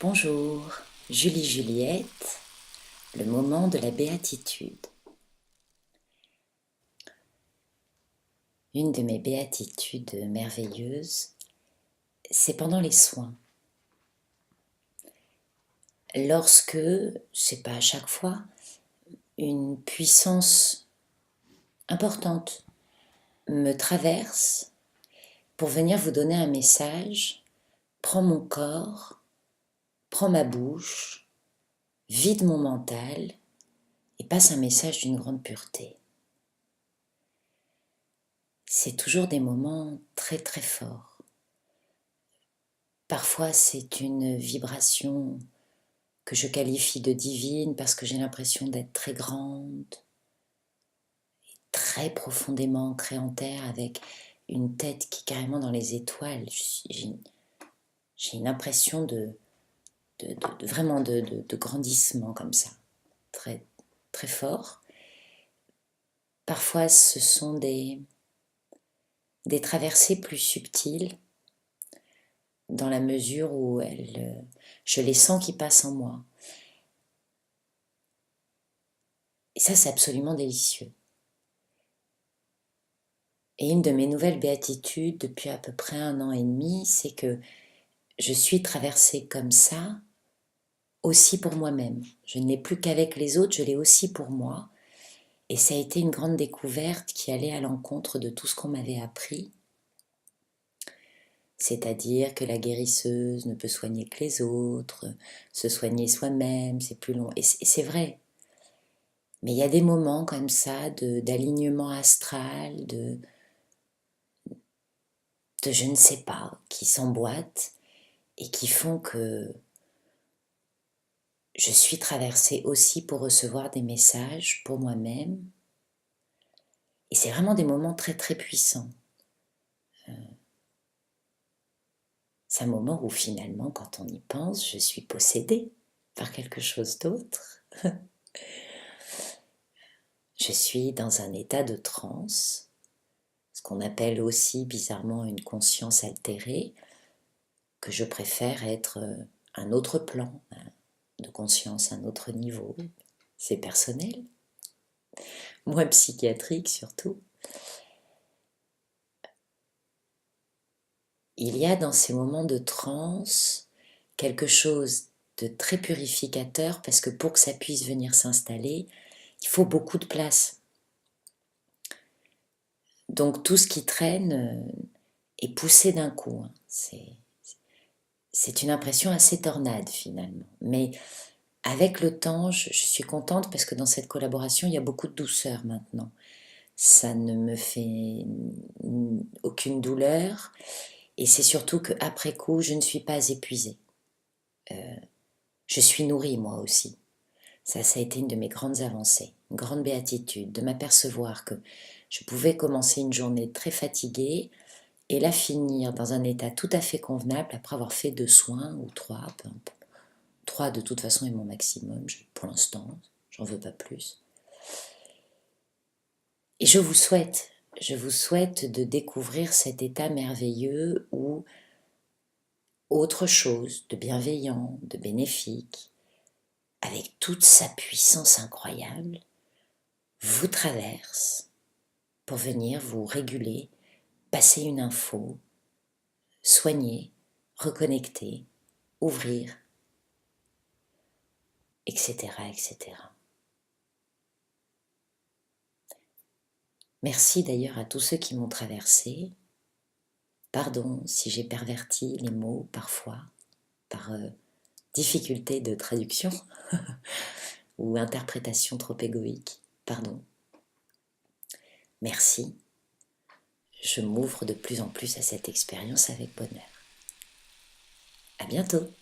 Bonjour, Julie Juliette, le moment de la béatitude. Une de mes béatitudes merveilleuses, c'est pendant les soins. Lorsque, c'est pas à chaque fois, une puissance importante me traverse pour venir vous donner un message, prends mon corps, prends ma bouche, vide mon mental et passe un message d'une grande pureté. C'est toujours des moments très très forts. Parfois c'est une vibration que je qualifie de divine parce que j'ai l'impression d'être très grande, très profondément ancrée en terre avec une tête qui est carrément dans les étoiles. J'ai une impression vraiment de grandissement comme ça, très, très fort. Parfois ce sont des traversées plus subtiles dans la mesure où je les sens qui passent en moi. Et ça, c'est absolument délicieux. Et une de mes nouvelles béatitudes depuis à peu près 1 an et demi, c'est que je suis traversée comme ça aussi pour moi-même. Je ne l'ai plus qu'avec les autres, je l'ai aussi pour moi. Et ça a été une grande découverte qui allait à l'encontre de tout ce qu'on m'avait appris. C'est-à-dire que la guérisseuse ne peut soigner que les autres, se soigner soi-même, c'est plus long. Et c'est vrai. Mais il y a des moments comme ça d'alignement astral, de je ne sais pas, qui s'emboîtent et qui font que je suis traversée aussi pour recevoir des messages pour moi-même. Et c'est vraiment des moments très très puissants. C'est un moment où finalement, quand on y pense, je suis possédée par quelque chose d'autre. Je suis dans un état de transe, ce qu'on appelle aussi bizarrement une conscience altérée, que je préfère être un autre plan de conscience, un autre niveau. C'est personnel, moins psychiatrique surtout. Il y a dans ces moments de transe quelque chose de très purificateur parce que pour que ça puisse venir s'installer, il faut beaucoup de place. Donc tout ce qui traîne est poussé d'un coup. C'est une impression assez tornade finalement. Mais avec le temps, je suis contente parce que dans cette collaboration, il y a beaucoup de douceur maintenant. Ça ne me fait aucune douleur et c'est surtout qu'après coup, je ne suis pas épuisée. Je suis nourrie moi aussi. Ça a été une de mes grandes avancées, une grande béatitude, de m'apercevoir que je pouvais commencer une journée très fatiguée et la finir dans un état tout à fait convenable après avoir fait 2 soins ou 3. 3 de toute façon est mon maximum, pour l'instant, j'en veux pas plus. Et je vous souhaite de découvrir cet état merveilleux où autre chose de bienveillant, de bénéfique, avec toute sa puissance incroyable, vous traverse pour venir vous réguler, passer une info, soigner, reconnecter, ouvrir, etc., etc. Merci d'ailleurs à tous ceux qui m'ont traversé. Pardon si j'ai perverti les mots parfois, par difficulté de traduction ou interprétation trop égoïque. Pardon. Merci. Je m'ouvre de plus en plus à cette expérience avec bonheur. À bientôt.